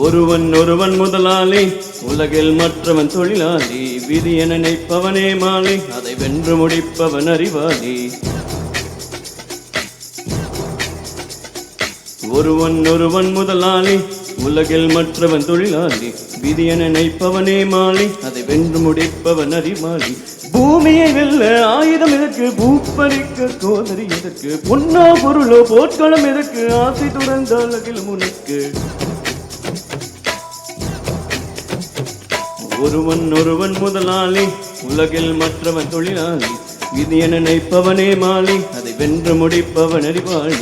ஒருவன் ஒருவன் முதலாளி, உலகில் மற்றவன் தொழிலாளி. விதி என நினைப்பவனே மாலை, அதை வென்று முடிப்பவன் அறிவாளி. ஒருவன் ஒருவன் முதலாளி, உலகில் மற்றவன் தொழிலாளி. விதி என நினைப்பவனே மாலை, அதை வென்று முடிப்பவன் அறிவாளி. பூமியை வெல்ல ஆயுதம் எதற்கு, பூப்பறிக்க கோதரி எதற்கு, பொன்னோ பொருளோ போர்க்களம் எதற்கு, ஆசை துறந்தால் அகிலம் உனக்கு. ஒருவன் ஒருவன் முதலாளி, உலகில் மற்றவன் தொழிலாளி. விதி என நினைப்பவனே மாலை, அதை வென்று முடிப்பவன் அறிவாளி.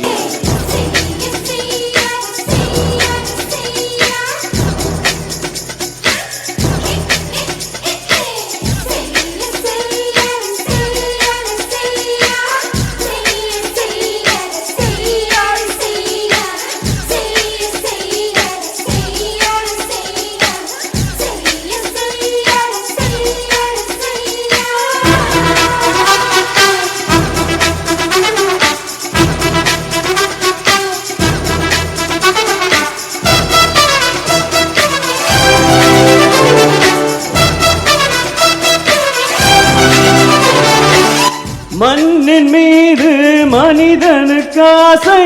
மண்ணின் மீது மனிதனுக்கு ஆசை,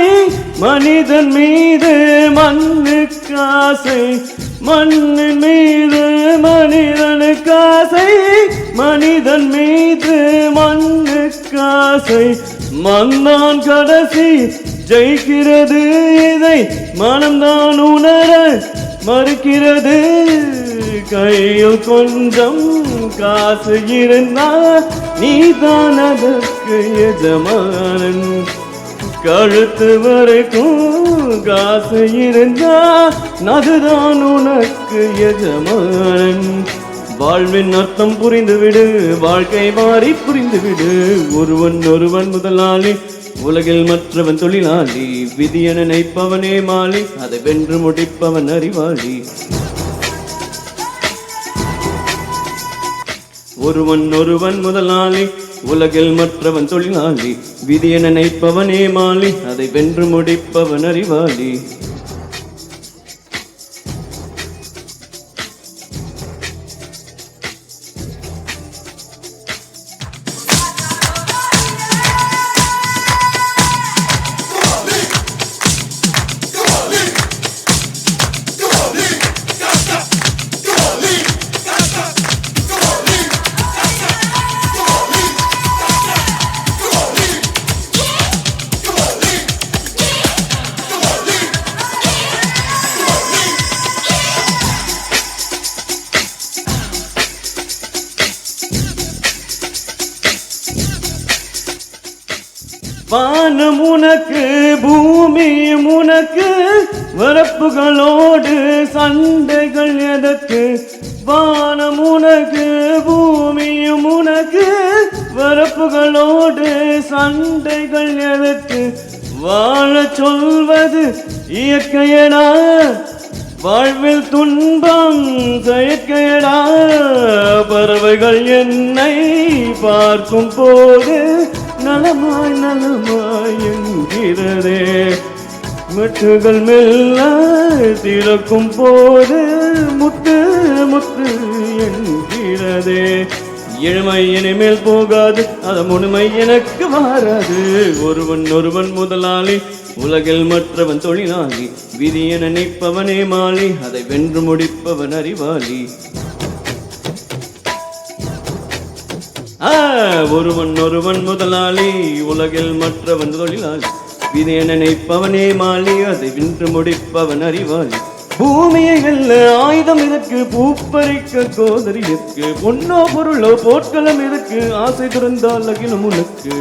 மனிதன் மீது மண்ணுக்கு ஆசை. மண்ணின் மீது மனிதனுக்கு ஆசை, மனிதன் மீது மண்ணுக்கு ஆசை. மண்தான் கடைசி ஜெயிக்கிறது, இதை மனம்தான் உணர மறுக்கிறது. கையில் கொஞ்சம் காசு இருந்தா நீதான் அதற்கு எஜமானன். கழுத்து வரைக்கும் காசு இருந்தா அதுதான் உனக்கு எஜமானன். வாழ்வின் அர்த்தம் புரிந்துவிடு, வாழ்க்கை மாறி புரிந்துவிடு. ஒருவன் ஒருவன் முதலாளி, உலகில் மற்றவன் தொழிலாளி. விதி என நினைப்பவனே மாலை, அதை வென்று முடிப்பவன் அறிவாளி. ஒருவன் ஒருவன் முதலாளி, உலகில் மற்றவன் தொழிலாளி. விதி என நினைப்பவனே மாலை, அதை வென்று முடிப்பவன் அறிவாளி. வானம் உனக்கு, பூமியும் உனக்கு, வரப்புகளோடு சண்டைகள் எதற்கு. வானம் உனக்கு, பூமியும் உனக்கு, வரப்புகளோடு சண்டைகள் எதற்கு. வாழ சொல்வது இயற்கையடா, வாழ்வில் துன்பம் செயற்கையடா. பறவைகள் என்னை பார்க்கும் போது நலமாய் நலமாய் என்கிறதே. மெட்டுகள் மெல்ல திறக்கும் போது முத்து முத்து என்கிறதே. இளமை இனிமேல் போகாது, அது முழுமை எனக்கு மாறாது. ஒருவன் ஒருவன் முதலாளி, உலகில் மற்றவன் தொழிலாளி. விதி என நினைப்பவனே மாலை, அதை வென்று முடிப்பவன் அறிவாளி. ஒருவன் ஒருவன் முதலாளி, உலகில் மற்றவன் தொழிலாளி. விதி என நினைப்பவனே மாலை, அதை வென்று முடிப்பவன் அறிவாளி. பூமியை வெல்ல ஆயுதம் எதற்கு, பூப்பறிக்க கோதரி எதற்கு, பொன்னோ பொருளோ போர்க்களம் எதற்கு, ஆசை துறந்தால் அகிலம் உனக்கு.